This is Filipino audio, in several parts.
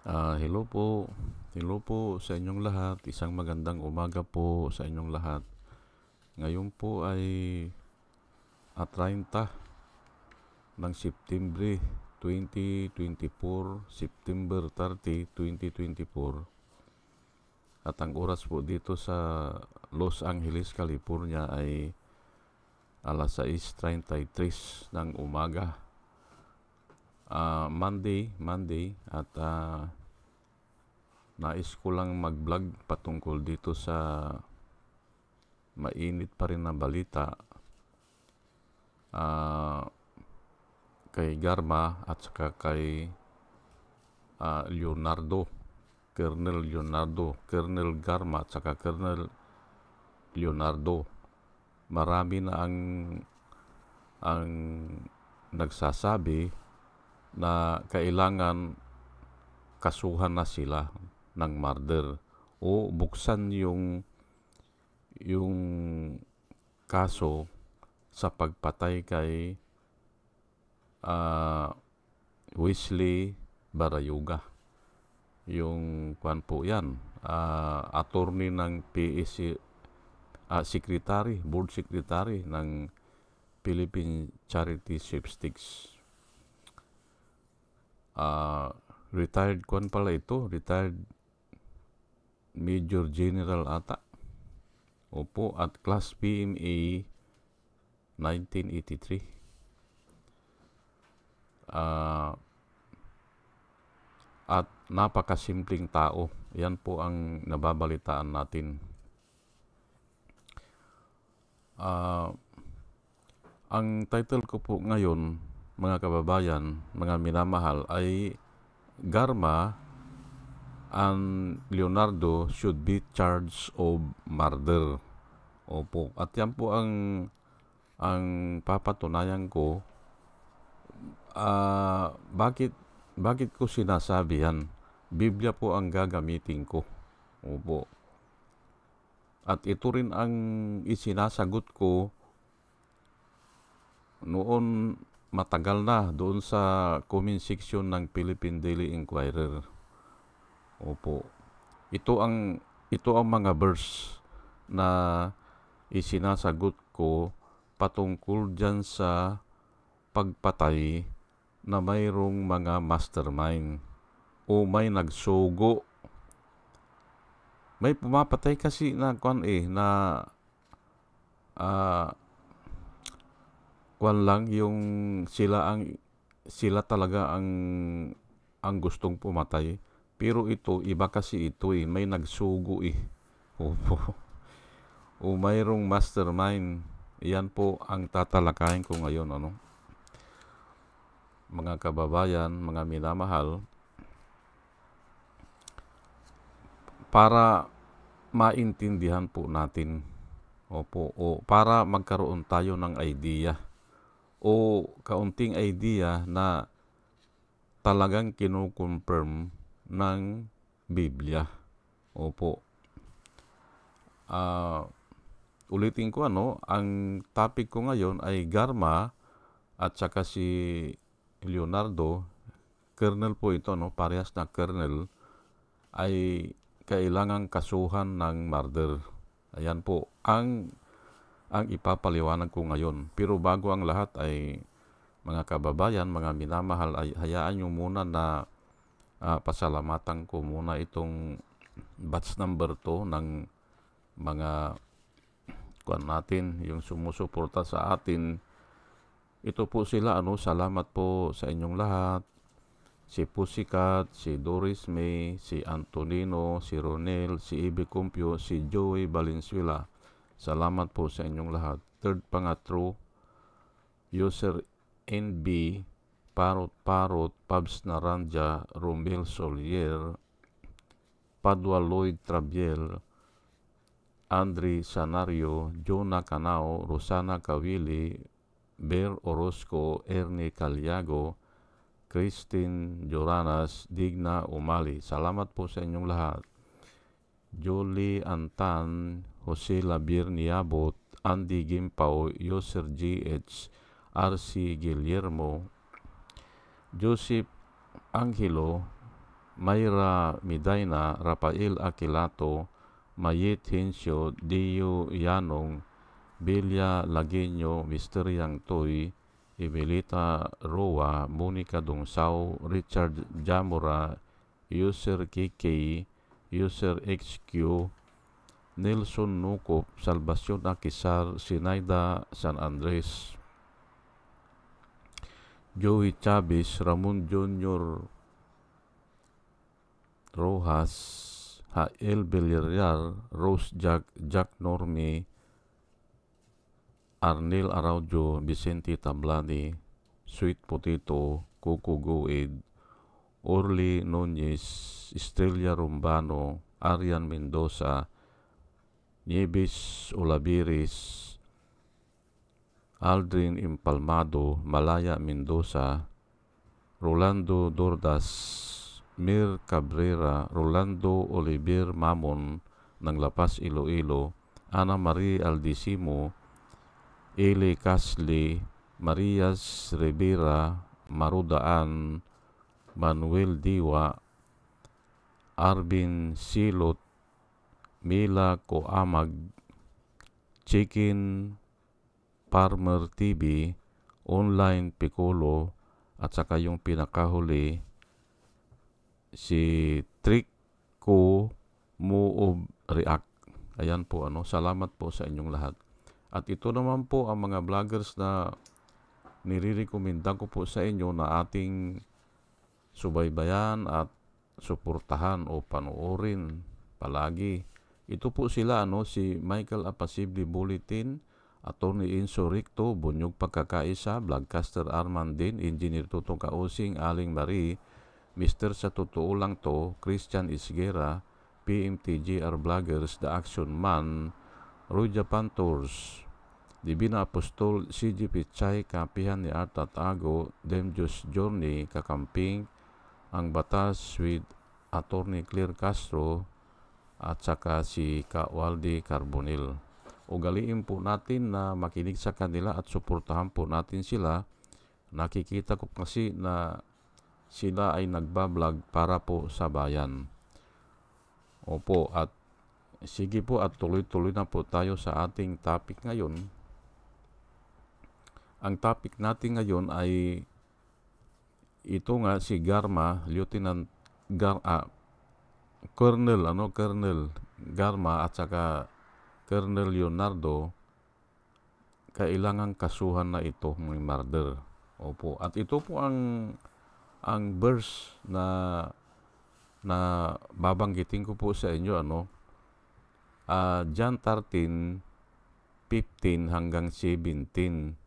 Hello po. Hello po sa inyong lahat. Isang magandang umaga po sa inyong lahat. Ngayon po ay 30 ng September 2024, September 30, 2024. At ang oras po dito sa Los Angeles, California ay alas 6:33 ng umaga. Monday at nais ko lang mag-vlog patungkol dito sa mainit pa rin na balita kay Garma at saka kay Leonardo, Colonel Garma at saka Colonel Leonardo. Marami na ang nagsasabi na kailangan kasuhan na sila ng murder o buksan yung kaso sa pagpatay kay Wesley Barayuga. Yung kwan po yan, attorney ng PSC, board secretary ng Philippine Charity Sweepstakes. Retired kwan pala ito, retired Major General ata. Opo, at Class PMA 1983. At napakasimpleng tao. Yan po ang nababalitaan natin. Ang title ko po ngayon, mga kababayan, mga minamahal, ay Garma and Leonardo should be charged of murder. Opo. At yan po ang papatunayan ko. Bakit ko sinasabi yan? Biblia po ang gagamitin ko. Opo. At ito rin ang isinasagot ko noon matagal na doon sa comment section ng Philippine Daily Inquirer. Opo. Ito ang mga verse na isinasagot ko patungkol dyan sa pagpatay na mayroong mga mastermind o may nagsugo. May pumapatay kasi na lang yung sila talaga ang gustong pumatay. Pero ito, iba kasi ito may nagsugo Opo. O mayroong mastermind. Yan po ang tatalakayin ko ngayon, mga kababayan, mga minamahal, para maintindihan po natin, opo, o para magkaroon tayo ng idea o kaunting idea na talagang kinukonfirm ng Biblia. Opo. Ulitin ko, ang topic ko ngayon ay Garma at saka si Leonardo, Colonel po ito, parehas na Colonel, ay kailangang kasuhan ng murder. Ayan po ang ipapaliwanag ko ngayon. Pero bago ang lahat ay, mga kababayan, mga minamahal, ay hayaan nyo muna na pasalamatan ko muna itong batch number 2 ng mga natin, yung sumusuporta sa atin. Ito po sila, salamat po sa inyong lahat. Si Pussycat, si Doris May, si Antonino, si Ronel, si Ibe Cumpio, si Joey Valenzuela. Salamat po sa inyong lahat. Third pangatro, user NB, Parot, Pabs Naranja, Romel Solier, Padua Lloyd Trabiel, Andre Sanario, Jonah Canao, Rosana Kawili, Ber Orozco, Ernie Caliago, Christine Joranas, Digna Umali. Salamat po sa inyong lahat. Jolie Antan, Jose Labir Niabot, Andy Gimpaw, Yoser GH, RC Guillermo, Joseph Angelo, Mayra Medina, Rafael Aquilato, Mayit Hincio, Dio Yanong, Bilya Lagueño, Misteriang Toy, Imelita Roa, Monica Dungsao, Richard Jamora, User KK, User XQ, Nelson Nukop, Salvacion Akisar, Sinaida San Andres, Joey Chavez, Ramon Jr. Rojas, Hael Villarreal, Rose Jack Normi, Arnel Araujo, Vicente Tablani, Sweet Potato, Coco Goed, Orly Nunez, Estrella Rumbano, Arian Mendoza, Nieves Olaviris, Aldrin Impalmado, Malaya Mendoza, Rolando Dordas, Mir Cabrera, Rolando Oliver Mamon ng Lapas Iloilo, Ana Marie Aldisimo, Eli Casli, Marias Rivera, Marudaan, Manuel Diwa, Arvin Silot, Mila Coamag, Chicken Farmer TV, Online Piccolo, at saka yung pinakahuli, si Trico Moob React. Ayan po, salamat po sa inyong lahat. At ito naman po ang mga vloggers na nirirekomenda ko po sa inyo na ating subaybayan at suportahan o panoorin palagi. Ito po sila, si Michael Apasible Bulletin, Attorney Enzo Ricto, Bunyog Pagkakaisa, Vlogcaster Armandin, Engineer Tutong Kausing, Aling Marie, Mr. Sa Totoo Lang To, Christian Isguera, PMTGR Vloggers, The Action Man, Roy Japan Tours, Divina Apostol, CG Pichay, Kapihan ni Art Tatago, Demjus Journey, Kakamping, Ang Batas with Attorney Claire Castro, at saka si Kawaldi Carbonil. Ugaliin po natin na makinig sa kanila at suportahan po natin sila. Nakikita ko kasi na sila ay nagbablog para po sa bayan. Opo, at sige po at tuloy-tuloy na po tayo sa ating topic ngayon. Ang topic natin ngayon ay ito nga, si Garma, Lieutenant Colonel Garma at saka Colonel Leonardo, kailangang kasuhan na ito ng murder. Opo, at ito po ang verse na babanggitin ko po sa inyo, John 13:15 hanggang 17.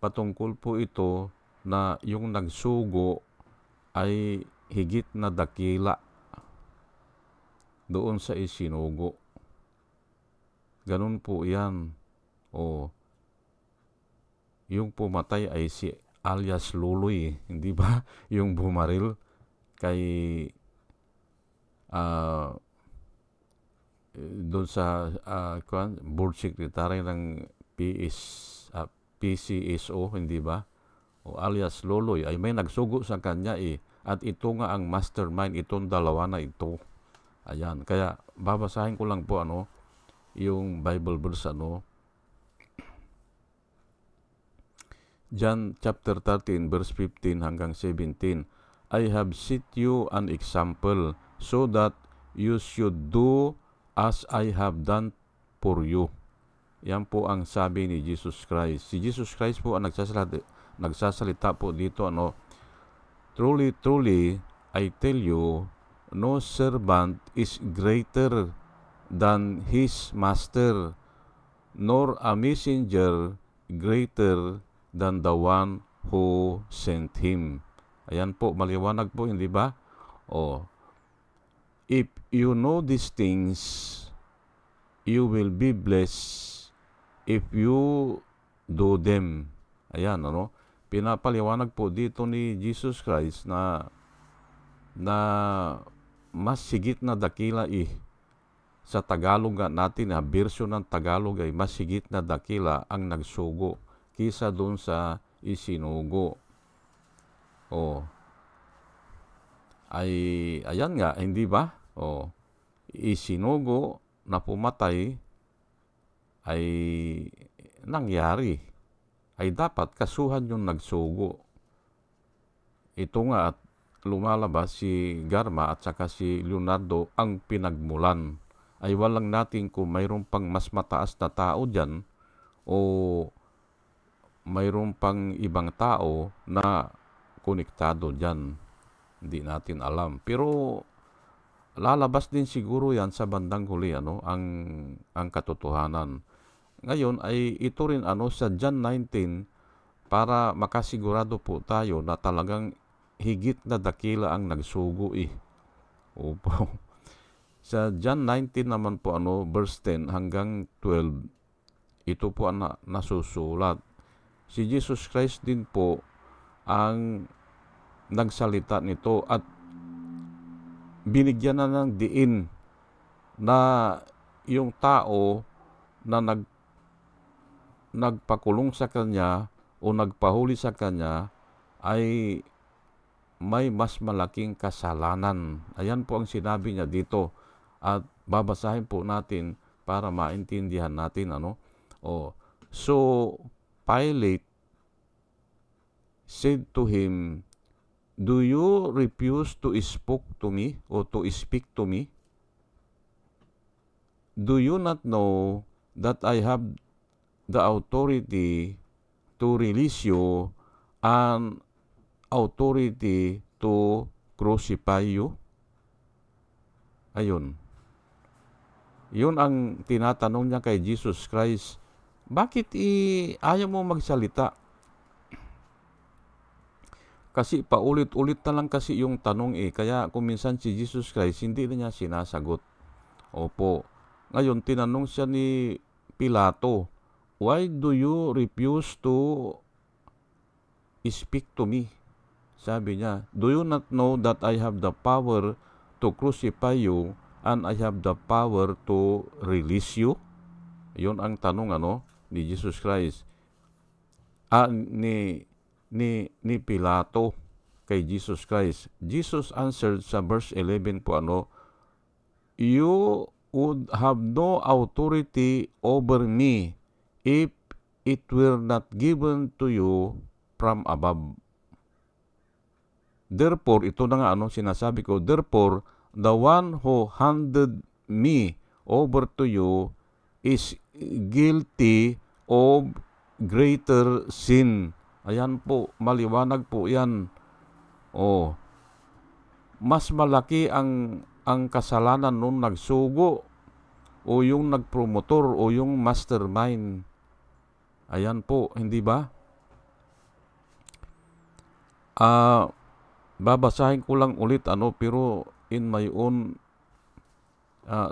Patungkol po ito na yung nagsugo ay higit na dakila doon sa isinugo. Ganun po yan. Yung pumatay ay si alias Luloy, hindi ba? Yung bumaril kay doon sa board secretary ng PCSO, hindi ba? O alias Luloy ay may nagsugo sa kanya at ito nga ang mastermind, itong dalawa na ito. Ayan, kaya babasahin ko lang po yung Bible verse John chapter 13 verse 15 hanggang 17. I have set you an example so that you should do as I have done for you. Yan po ang sabi ni Jesus Christ. Si Jesus Christ po ang nagsasalita po dito, Truly, truly, I tell you, no servant is greater than his master, nor a messenger greater than the one who sent him. Ayan po, maliwanag po, hindi ba? If you know these things, you will be blessed if you do them. Ayan, pinapaliwanag po dito ni Jesus Christ na mas sigit na dakila sa Tagalog natin, version ng Tagalog ay mas sigit na dakila ang nagsugo kisa doon sa isinugo. ay ayan nga, hindi ba? O, isinugo na pumatay ay nangyari. Ay dapat kasuhan yung nagsugo. Ito nga at lumalabas si Garma at saka si Leonardo ang pinagmulan. Ay walang natin kung mayroon pang mas mataas na tao dyan o mayroon pang ibang tao na konektado dyan. Hindi natin alam. Pero lalabas din siguro yan sa bandang huli ang katotohanan. Ngayon ay ito rin sa John 19 para makasigurado po tayo na talagang higit na dakila ang nagsugo Opo. Sa John 19 naman po verse 10 hanggang 12, ito po ang nasusulat. Si Jesus Christ din po ang nagsalita nito at binigyan na ng diin na yung tao na nagpakulong sa kanya o nagpahuli sa kanya ay may mas malaking kasalanan. Ayan po ang sinabi niya dito at babasahin po natin para maintindihan natin So Pilate said to him, "Do you refuse to speak to me or to speak to me? Do you not know that I have the authority to release you and authority to crucify you?" Ayun. Yun ang tinatanong niya kay Jesus Christ. Bakit ayaw mo magsalita? Kasi paulit-ulit na lang kasi yung tanong Kaya kung minsan si Jesus Christ, hindi na niya sinasagot. Opo. Ngayon, tinanong siya ni Pilato, "Why do you refuse to speak to me?" Sabi niya, "Do you not know that I have the power to crucify you and I have the power to release you?" Yun ang tanong ni Jesus Christ. Ni Pilato kay Jesus Christ. Jesus answered sa verse 11 po "You would have no authority over me if it were not given to you from above." Therefore, ito na nga sinasabi ko, therefore, the one who handed me over to you is guilty of greater sin. Ayan po, maliwanag po yan. Mas malaki ang kasalanan nung nagsugo o yung nagpromotor o yung mastermind. Ayan po, hindi ba? Babasahin ko lang ulit pero in my own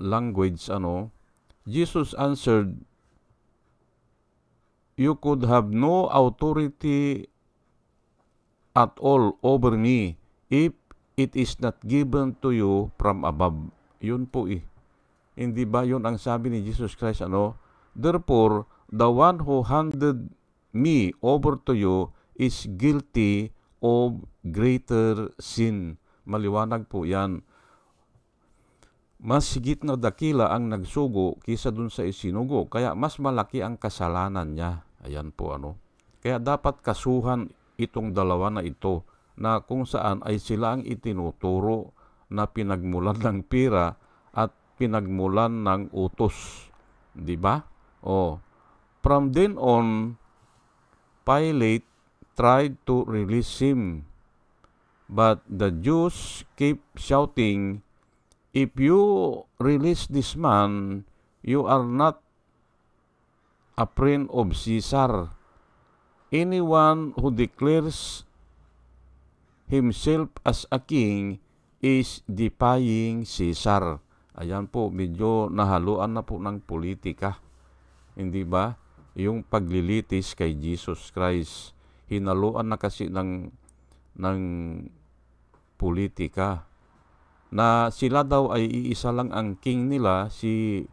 language Jesus answered, "You could have no authority at all over me if it is not given to you from above." Yun po Hindi ba yun ang sabi ni Jesus Christ Therefore, the one who handed me over to you is guilty of greater sin. Maliwanag po yan. Mas higit na dakila ang nagsugo kaysa dun sa isinugo. Kaya mas malaki ang kasalanan niya. Ayan po Kaya dapat kasuhan itong dalawa na ito na kung saan ay sila ang itinuturo na pinagmulan ng pira at pinagmulan ng utos. Di ba? From then on, Pilate tried to release him. But the Jews keep shouting, "If you release this man, you are not a friend of Caesar. Anyone who declares himself as a king is defying Caesar." Ayan po, medyo nahaluan na po ng politika. Hindi ba? Yung paglilitis kay Jesus Christ. Hinaluan na kasi ng politika. Na sila daw ay iisa lang ang king nila, si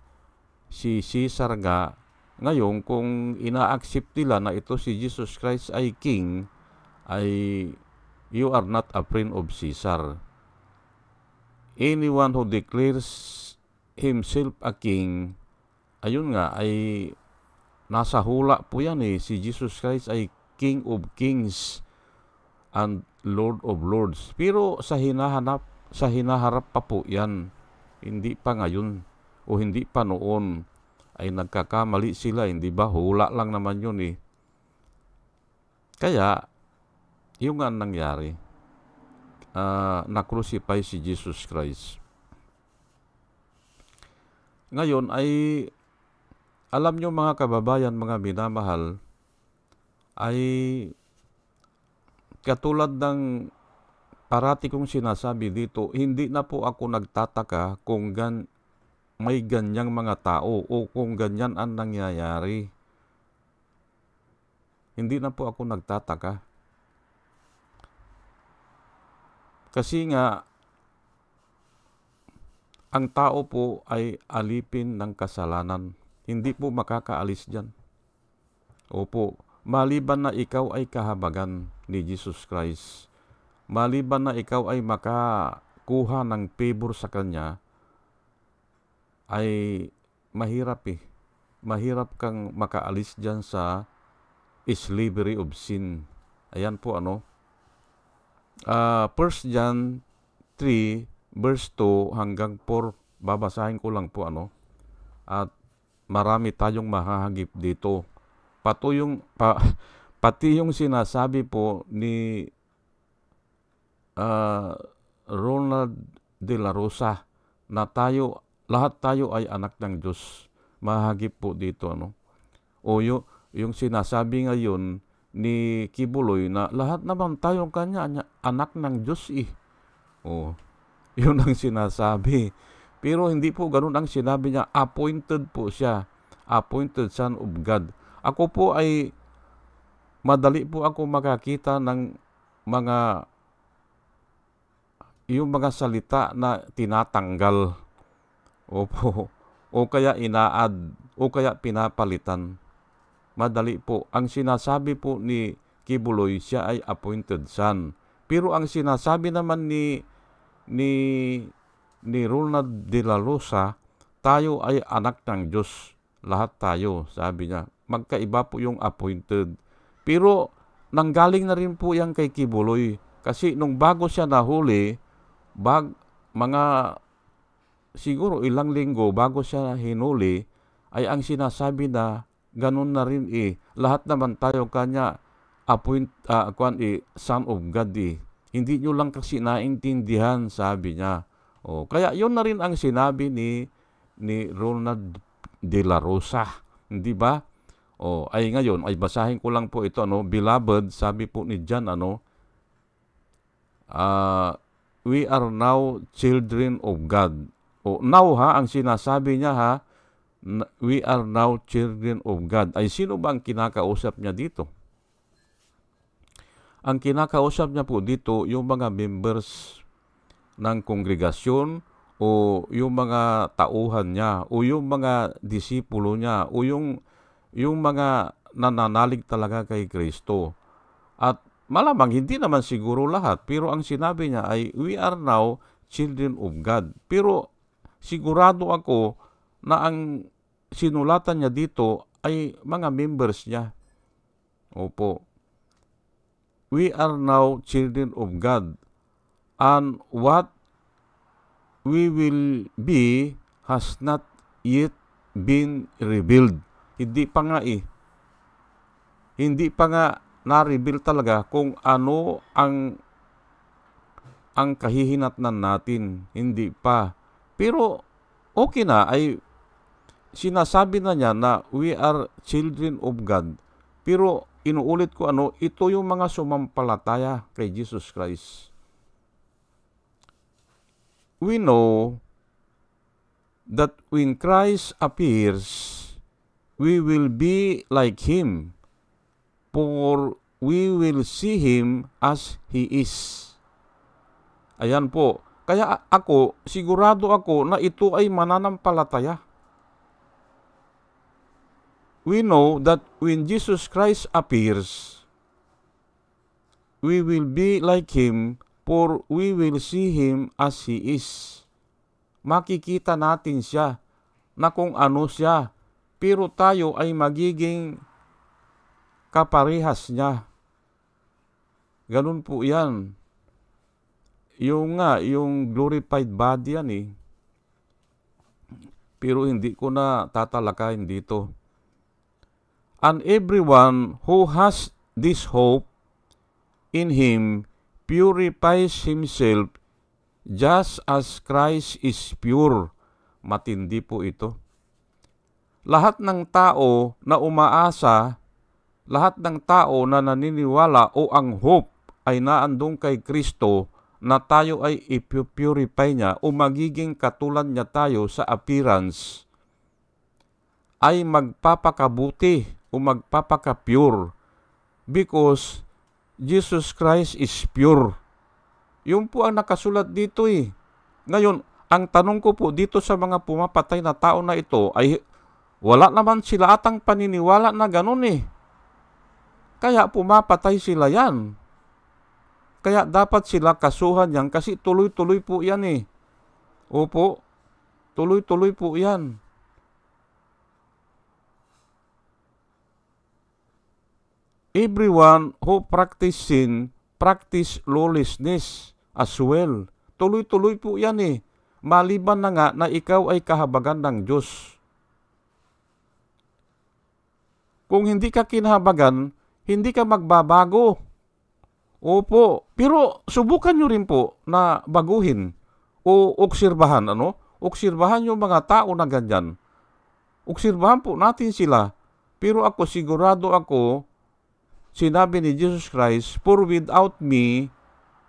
Caesar nga. Ngayon, kung ina-accept nila na ito si Jesus Christ ay king, ay you are not a friend of Caesar. anyone who declares himself a king, ayun nga, ay nasa hula po yan Si Jesus Christ ay King of Kings and Lord of Lords. Pero sa hinaharap pa po yan. Hindi pa ngayon o hindi pa noon ay nagkakamali sila, hindi ba? Hula lang naman yun Kaya, yung nga nangyari, na-crucify si Jesus Christ. Ngayon ay, alam nyo mga kababayan, mga minamahal, ay katulad ng parati kong sinasabi dito, hindi na po ako nagtataka kung may ganyang mga tao o kung ganyan ang nangyayari. Hindi na po ako nagtataka. Kasi nga, ang tao po ay alipin ng kasalanan. Hindi po makakaalis dyan. Opo, maliban na ikaw ay kahabagan ni Jesus Christ, maliban na ikaw ay makakuha ng favor sa Kanya, ay mahirap Mahirap kang makaalis dyan sa slavery of sin. Ayan po 1 John 3 verse 2 hanggang 4, babasahin ko lang po at marami tayong mahahagip dito. Pati yung sinasabi po ni Ronald de la Rosa na lahat tayo ay anak ng Diyos. Mahagip po dito O yung sinasabi ngayon ni Kibuloy na lahat naman tayong kanya anak ng Diyos yun ang sinasabi. Pero hindi po ganun ang sinabi niya. Appointed po siya. Appointed son of God. Ako po ay madali po ako makakita ng yung mga salita na tinatanggal. Opo. O kaya inaad, o kaya pinapalitan. Madali po. Ang sinasabi po ni Kibuloy, siya ay appointed son. Pero ang sinasabi naman ni Ronald de la Rosa, tayo ay anak ng Diyos. Lahat tayo, sabi niya. Magkaiba po yung appointed. Pero nanggaling na rin po yan kay Kibuloy. Kasi nung bago siya nahuli, mga siguro ilang linggo bago siya hinuli, ay ang sinasabi na ganun na rin lahat naman tayo kanya son of God Hindi nyo lang kasi naintindihan, sabi niya. Kaya yun na rin ang sinabi ni Ronald de la Rosa. Hindi ba? Ay ngayon, ay basahin ko lang po ito. Beloved, sabi po ni John, we are now children of God. Now ang sinasabi niya we are now children of God. Ay sino ba ang kinakausap niya dito? Ang kinakausap niya po dito, yung mga members ng kongregasyon o yung mga tauhan niya o yung mga disipulo niya o yung mga nananalig talaga kay Kristo. At malamang hindi naman siguro lahat, pero ang sinabi niya ay we are now children of God. Pero sigurado ako na ang sinulatan niya dito ay mga members niya. Opo. We are now children of God. And what we will be has not yet been revealed. Hindi pa nga Hindi pa nga na-reveal talaga kung ano ang kahihinatnan natin. Hindi pa. Pero okay na, ay sinasabi na niya na we are children of God. Pero inuulit ko ito yung mga sumampalataya kay Jesus Christ. We know that when Christ appears, we will be like Him, for we will see Him as He is. Ayan po. Kaya sigurado ako na ito ay mananampalataya. We know that when Jesus Christ appears, we will be like Him, for we will see Him as He is. makikita natin siya na kung ano siya, pero tayo ay magiging kaparehas niya. Ganun po yan. Yung glorified body yan eh. Pero hindi ko na tatalakayin dito. And everyone who has this hope in Him purifies himself just as Christ is pure. Matindi po ito. Lahat ng tao na umaasa, lahat ng tao na naniniwala o ang hope ay naandong kay Kristo na tayo ay ipupurify niya o magiging katulad niya tayo sa appearance, ay magpapakabuti o magpapaka-pure because Jesus Christ is pure. Yun po ang nakasulat dito eh. Ngayon, ang tanong ko po dito sa mga pumapatay na tao na ito ay wala naman sila atang paniniwala na ganun eh. Kaya pumapatay sila yan. Kaya dapat sila kasuhan yan kasi tuloy-tuloy po yan eh. Opo, tuloy-tuloy po yan. Everyone who practice sin, practice lawlessness as well. Tuloy-tuloy po yan eh. Maliban na nga na ikaw ay kahabagan ng Diyos. Kung hindi ka kinahabagan, hindi ka magbabago. Opo, pero subukan nyo rin po na baguhin o obserbahan, Obserbahan yung mga tao na ganyan. Obserbahan po natin sila. Pero ako, sigurado ako, sinabi ni Jesus Christ, for without me,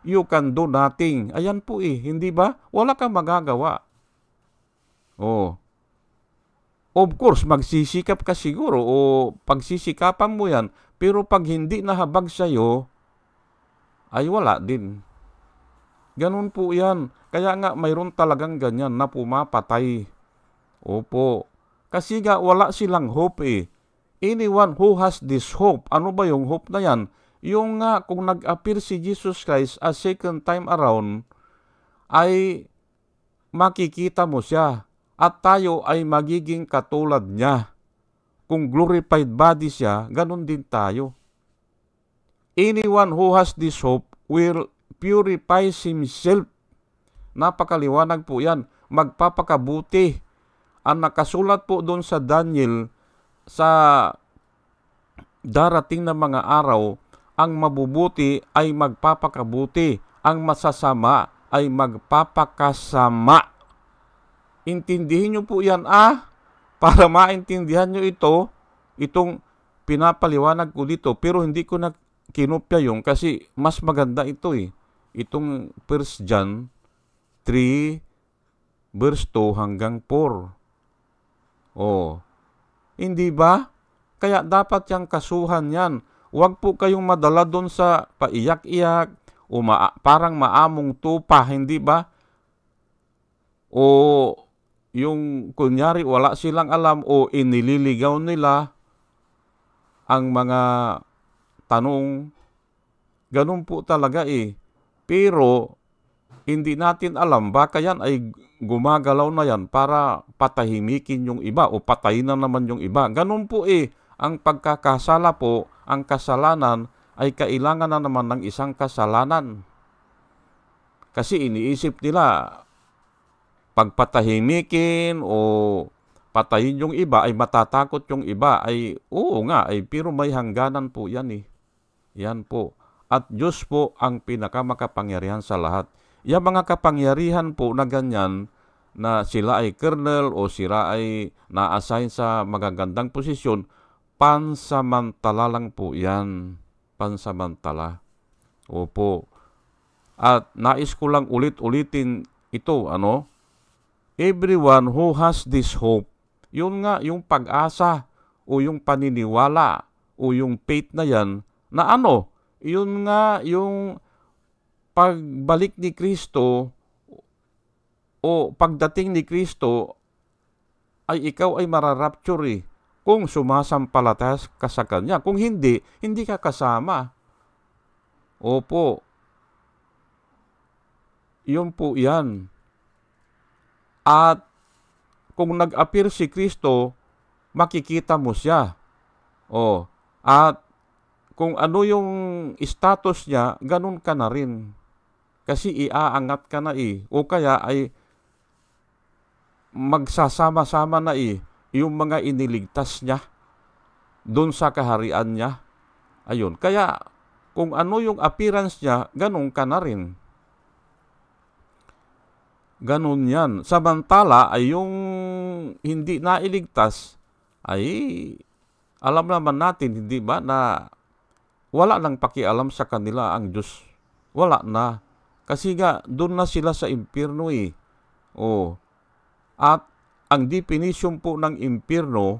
you can do nothing. Ayan po eh, hindi ba? Wala kang magagawa. Oh. Of course, magsisikap ka siguro o pagsisikapan mo yan, pero pag hindi nahabag sa'yo, ay wala din. Ganun po yan. Kaya nga mayroon talagang ganyan na pumapatay. Opo. Kasi nga wala silang hope eh. Anyone who has this hope, ano ba yung hope na yan? Yung nga kung nag-appear si Jesus Christ a second time around, ay makikita mo siya at tayo ay magiging katulad niya. Kung glorified body siya, ganun din tayo. Anyone who has this hope will purify himself. Napakaliwanag po yan. Magpapakabuti. Ang nakasulat po doon sa Daniel, sa darating na mga araw, ang mabubuti ay magpapakabuti. Ang masasama ay magpapakasama. Intindihin nyo po yan, para maintindihan nyo itong pinapaliwanag ko dito. Pero hindi ko na kinopya yung kasi mas maganda ito eh. Itong 1 John 3 verse 2 hanggang 4. Oh. Hindi ba? Kaya dapat yung kasuhan yan. Huwag po kayong madala doon sa paiyak-iyak o parang maamong tupa, hindi ba? O yung kunyari wala silang alam o inililigaw nila ang mga tanong. Ganun po talaga eh. Pero hindi natin alam, baka yan ay gumagalaw na yan para patahimikin yung iba o patayin na naman yung iba. Ganun po eh. Ang pagkakasala po, ang kasalanan ay kailangan na naman ng isang kasalanan. Kasi iniisip nila, pagpatahimikin o patayin yung iba ay matatakot yung iba ay oo nga ay pero may hangganan po yan eh. Yan po. At Diyos po ang pinakamakapangyarihan sa lahat. Yung mga kapangyarihan po na ganyan na sila ay colonel o sila ay na-assign sa magagandang posisyon, pansamantala lang po yan. Pansamantala. Opo. At nais ko lang ulit-ulitin ito, Everyone who has this hope, yun nga, yung pag-asa o yung paniniwala o yung faith na yan, na yun nga, yung pagbalik ni Kristo o pagdating ni Kristo ay ikaw ay mararapture eh. Kung sumasampalataya ka sa Kanya. Kung hindi, hindi ka kasama. Opo. Yun po yan. At kung nag-appear si Kristo, makikita mo siya. At kung ano yung status niya, ganun ka na rin. Kasi iaangat ka na o kaya ay magsasama-sama na yung mga iniligtas niya doon sa kaharian niya. Ayun, kaya kung ano yung appearance niya, ganun ka na rin. Ganun yan. Samantala ay yung hindi nailigtas ay alam naman natin, hindi ba, na wala nang pakialam sa kanila ang Diyos. Wala na. Kasi nga, doon na sila sa impyerno At ang definition po ng impyerno,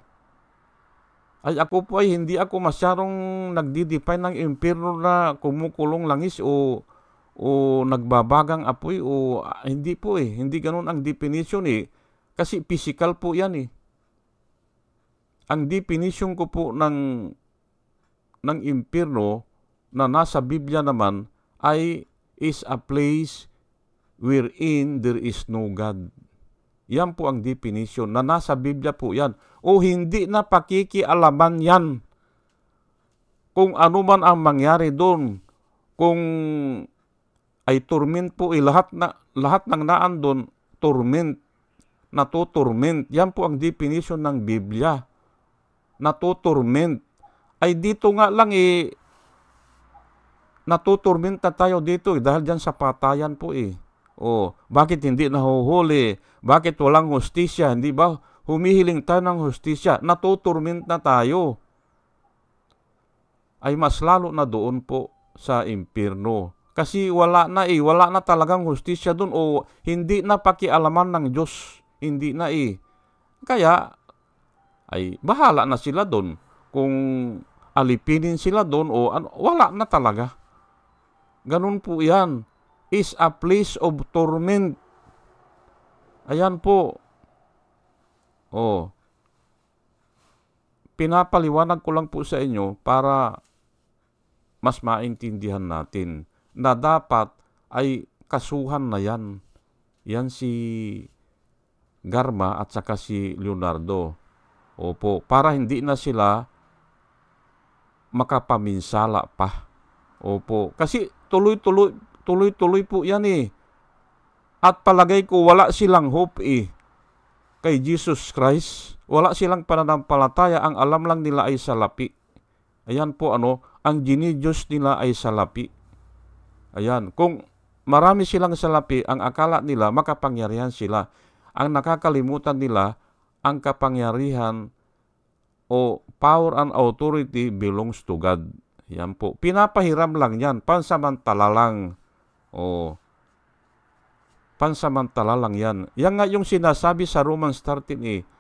ay ako po ay hindi ako masyadong nagdi-define ng impyerno na kumukulong langis o nagbabagang apoy hindi po Hindi ganun ang definition Kasi physical po yan Ang definition ko po ng impyerno na nasa Biblia naman ay is a place wherein there is no God. Yan po ang definition na nasa Biblia po yan. Hindi na pakikialaman yan kung ano man ang mangyari doon. Kung ay torment po lahat ng naan doon, torment, natutorment. Yan po ang definition ng Biblia. Natutorment. Ay dito nga lang natutorment na tayo dito dahil dyan sa patayan po bakit hindi nahuhuli? Bakit walang hustisya? Hindi ba humihiling tayo ng hustisya? Natutorment na tayo. Ay mas lalo na doon po sa impyerno. Kasi wala na talagang hustisya doon hindi na pakialaman ng Diyos. Hindi na Kaya ay bahala na sila doon. Kung alipinin sila doon wala na talaga. Ganun po yan. Is a place of torment. Ayan po. Pinapaliwanag ko lang po sa inyo para mas maintindihan natin na dapat ay kasuhan na yan. Yan si Garma at saka si Leonardo. Para hindi na sila makapaminsala pa. Kasi tuloy-tuloy po yan At palagay ko wala silang hope kay Jesus Christ. Wala silang pananampalataya. Ang alam lang nila ay salapi. Ayan po ang ginidiyos nila ay salapi. Ayan, kung marami silang salapi, ang akala nila makapangyarihan sila. Ang nakakalimutan nila, ang kapangyarihan o power and authority belongs to God. Yan po. Pinapahiram lang yan. Pansamantala lang. Pansamantala lang yan. Yan nga yung sinasabi sa Romans 13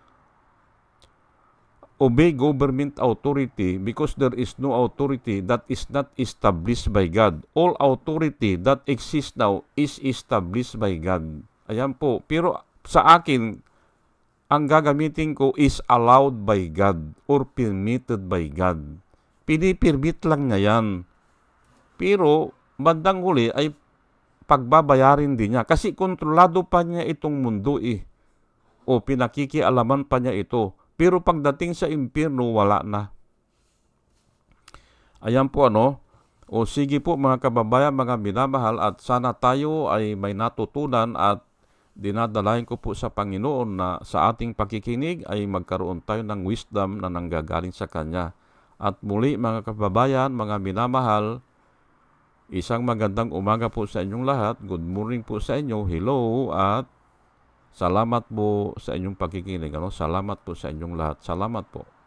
Obey government authority because there is no authority that is not established by God. All authority that exists now is established by God. Ayan po. Pero sa akin, ang gagamitin ko is allowed by God or permitted by God. Pinipirmit lang nga yan. Pero bandang huli ay pagbabayarin din niya. Kasi kontrolado pa niya itong mundo pinakikialaman pa niya ito. Pero pagdating sa impyerno, wala na. Ayan po sige po mga kababayan, mga minamahal, at sana tayo ay may natutunan at dinadalayan ko po sa Panginoon na sa ating pakikinig ay magkaroon tayo ng wisdom na nanggagaling sa Kanya. At muli mga kababayan, mga minamahal, isang magandang umaga po sa inyong lahat. Good morning po sa inyo. Hello at salamat po sa inyong pakikinig. Salamat po sa inyong lahat. Salamat po.